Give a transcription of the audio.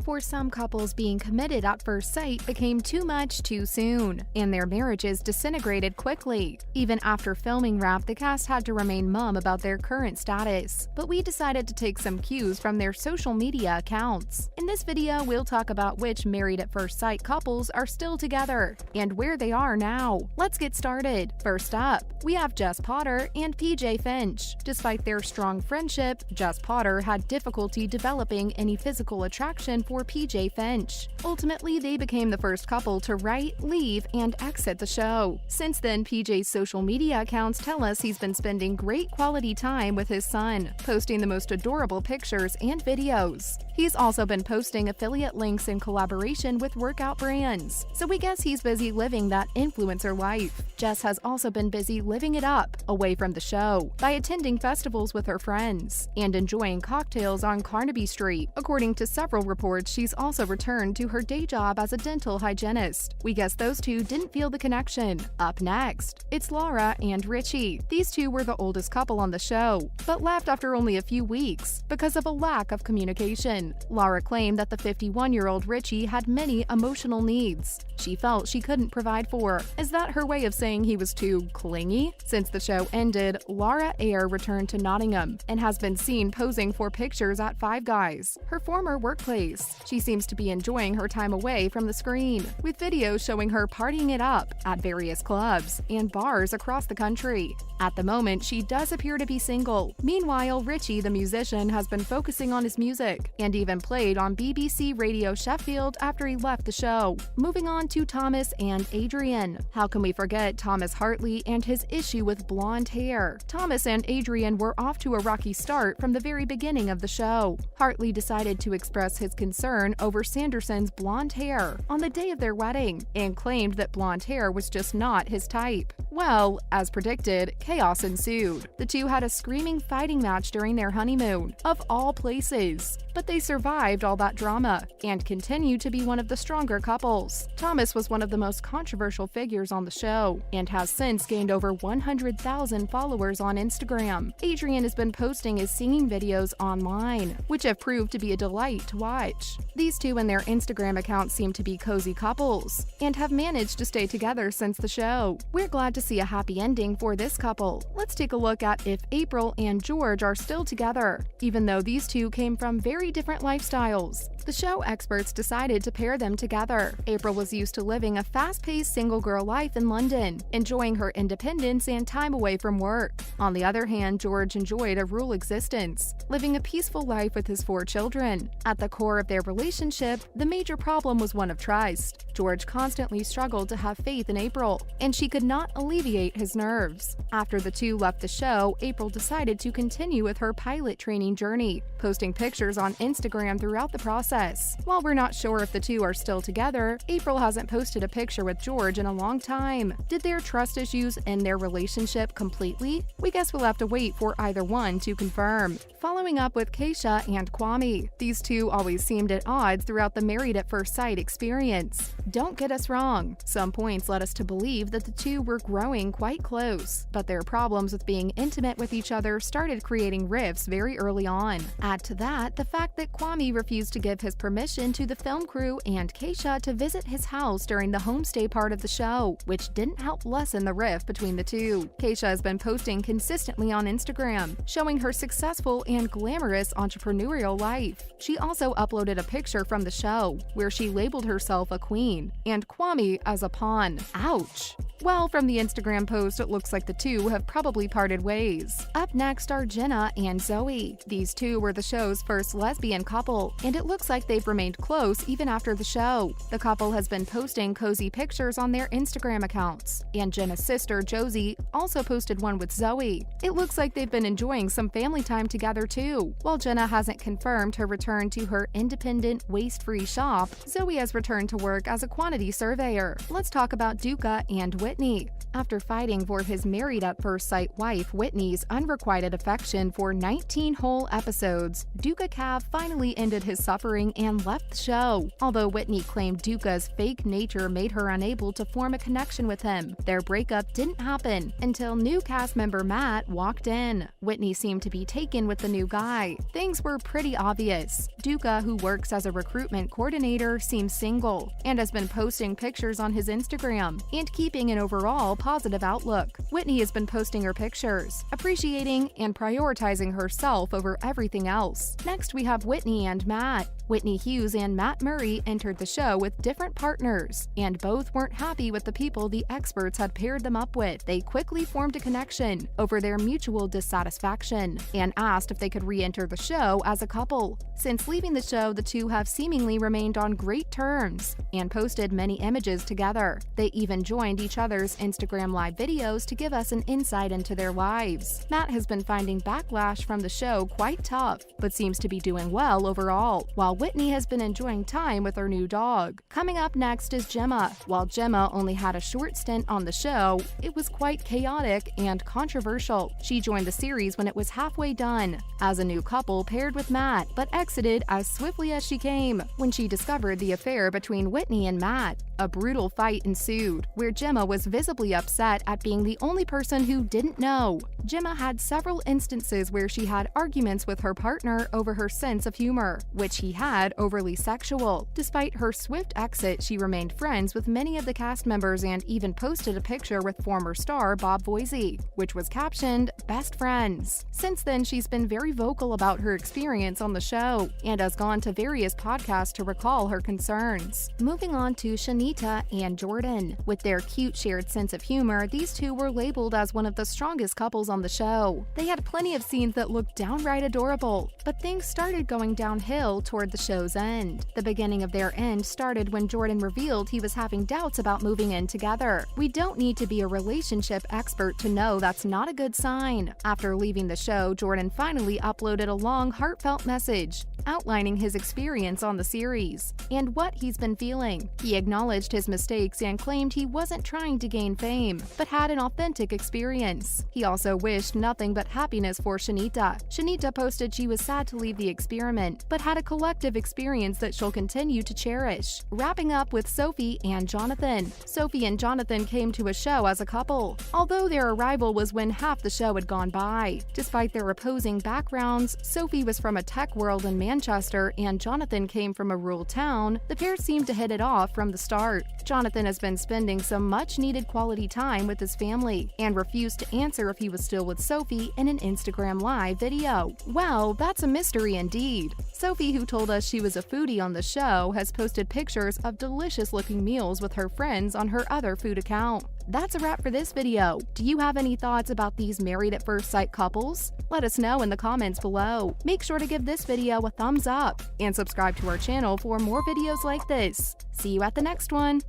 For some couples, being committed at first sight became too much too soon, and their marriages disintegrated quickly. Even after filming wrapped, the cast had to remain mum about their current status. But we decided to take some cues from their social media accounts. In this video, we'll talk about which married at first sight couples are still together, and where they are now. Let's get started. First up, we have Jess Potter and PJ Finch. Despite their strong friendship, Jess Potter had difficulty developing any physical attraction for PJ Finch. Ultimately, they became the first couple to write, leave, and exit the show. Since then, PJ's social media accounts tell us he's been spending great quality time with his son, posting the most adorable pictures and videos. He's also been posting affiliate links in collaboration with workout brands, so we guess he's busy living that influencer life. Jess has also been busy living it up, away from the show, by attending festivals with her friends and enjoying cocktails on Carnaby Street. According to several reports, she's also returned to her day job as a dental hygienist. We guess those two didn't feel the connection. Up next, it's Laura and Richie. These two were the oldest couple on the show, but left after only a few weeks because of a lack of communication. Laura claimed that the 51-year-old Richie had many emotional needs she felt she couldn't provide for. Is that her way of saying he was too clingy? Since the show ended, Laura Ayre returned to Nottingham and has been seen posing for pictures at Five Guys, her former workplace. She seems to be enjoying her time away from the screen, with videos showing her partying it up at various clubs and bars across the country. At the moment, she does appear to be single. Meanwhile, Richie, the musician, has been focusing on his music and even played on BBC Radio Sheffield after he left the show. Moving on to Thomas and Adrian. How can we forget Thomas Hartley and his issue with blonde hair? Thomas and Adrian were off to a rocky start from the very beginning of the show. Hartley decided to express his concern over Sanderson's blonde hair on the day of their wedding and claimed that blonde hair was just not his type. Well, as predicted, chaos ensued. The two had a screaming fighting match during their honeymoon, of all places. But they survived all that drama and continue to be one of the stronger couples. Thomas was one of the most controversial figures on the show and has since gained over 100,000 followers on Instagram. Adrian has been posting his singing videos online, which have proved to be a delight to watch. These two and their Instagram accounts seem to be cozy couples and have managed to stay together since the show. We're glad to see a happy ending for this couple. Let's take a look at if April and George are still together, even though these two came from very different lifestyles. The show experts decided to pair them together. April was used to living a fast-paced single girl life in London, enjoying her independence and time away from work. On the other hand, George enjoyed a rural existence, living a peaceful life with his 4 children. At the core of their relationship, the major problem was one of trust. George constantly struggled to have faith in April, and she could not alleviate his nerves. After the two left the show, April decided to continue with her pilot training journey, posting pictures on Instagram throughout the process. While we're not sure if the two are still together, April hasn't posted a picture with George in a long time. Did their trust issues end their relationship completely? We guess we'll have to wait for either one to confirm. Following up with Keisha and Kwame. These two always seemed at odds throughout the Married at First Sight experience. Don't get us wrong, some points led us to believe that the two were growing quite close, but their problems with being intimate with each other started creating rifts very early on. Add to that the fact that Kwame refused to give his permission to the film crew and Keisha to visit his house during the homestay part of the show, which didn't help lessen the rift between the two. Keisha has been posting consistently on Instagram, showing her successful and glamorous entrepreneurial life. She also uploaded a picture from the show, where she labeled herself a queen, and Kwame as a pawn. Ouch! Well, from the Instagram post, it looks like the two have probably parted ways. Up next are Jenna and Zoe. These two were the show's first lesbian couple, and it looks like they've remained close even after the show. The couple has been posting cozy pictures on their Instagram accounts, and Jenna's sister, Josie, also posted one with Zoe. It looks like they've been enjoying some family time together too. While Jenna hasn't confirmed her return to her independent, waste-free shop, Zoe has returned to work as a quantity surveyor. Let's talk about Duca and Whitney. Whitney. After fighting for his married-at-first-sight wife Whitney's unrequited affection for 19 whole episodes, Duca Cav finally ended his suffering and left the show. Although Whitney claimed Duca's fake nature made her unable to form a connection with him, their breakup didn't happen until new cast member Matt walked in. Whitney seemed to be taken with the new guy. Things were pretty obvious. Duca, who works as a recruitment coordinator, seems single and has been posting pictures on his Instagram and keeping an overall positive outlook. Whitney has been posting her pictures, appreciating and prioritizing herself over everything else. Next, we have Whitney and Matt. Whitney Hughes and Matt Murray entered the show with different partners, and both weren't happy with the people the experts had paired them up with. They quickly formed a connection over their mutual dissatisfaction and asked if they could re-enter the show as a couple. Since leaving the show, the two have seemingly remained on great terms and posted many images together. They even joined each other's Instagram Live videos to give us an insight into their lives. Matt has been finding backlash from the show quite tough, but seems to be doing well overall, while Whitney has been enjoying time with her new dog. Coming up next is Gemma. While Gemma only had a short stint on the show, it was quite chaotic and controversial. She joined the series when it was halfway done, as a new couple paired with Matt, but exited as swiftly as she came when she discovered the affair between Whitney and Matt. A brutal fight ensued, where Gemma was visibly upset at being the only person who didn't know. Gemma had several instances where she had arguments with her partner over her sense of humor, which he had overly sexual. Despite her swift exit, she remained friends with many of the cast members and even posted a picture with former star Bob Voisey, which was captioned, "Best Friends." Since then, she's been very vocal about her experience on the show and has gone to various podcasts to recall her concerns. Moving on to Shanita and Jordan. With their cute shared sense of humor, these two were labeled as one of the strongest couples on the show. They had plenty of scenes that looked downright adorable, but things started going downhill toward the show's end. The beginning of their end started when Jordan revealed he was having doubts about moving in together. We don't need to be a relationship expert to know that's not a good sign. After leaving the show, Jordan finally uploaded a long, heartfelt message outlining his experience on the series and what he's been feeling. He acknowledged his mistakes and claimed he wasn't trying to gain fame, but had an authentic experience. He also wished nothing but happiness for Shanita. Shanita posted she was sad to leave the experiment, but had a collective experience that she'll continue to cherish. Wrapping up with Sophie and Jonathan. Sophie and Jonathan came to a show as a couple, although their arrival was when half the show had gone by. Despite their opposing backgrounds, Sophie was from a tech world in Manchester and Jonathan came from a rural town. The pair seemed to hit it off from the start. Jonathan has been spending some much-needed quality time with his family and refused to answer if he was still with Sophie in an Instagram Live video. Well, that's a mystery indeed. Sophie, who told us she was a foodie on the show, has posted pictures of delicious-looking meals with her friends on her other food account. That's a wrap for this video. Do you have any thoughts about these married-at-first-sight couples? Let us know in the comments below. Make sure to give this video a thumbs up and subscribe to our channel for more videos like this. See you at the next one!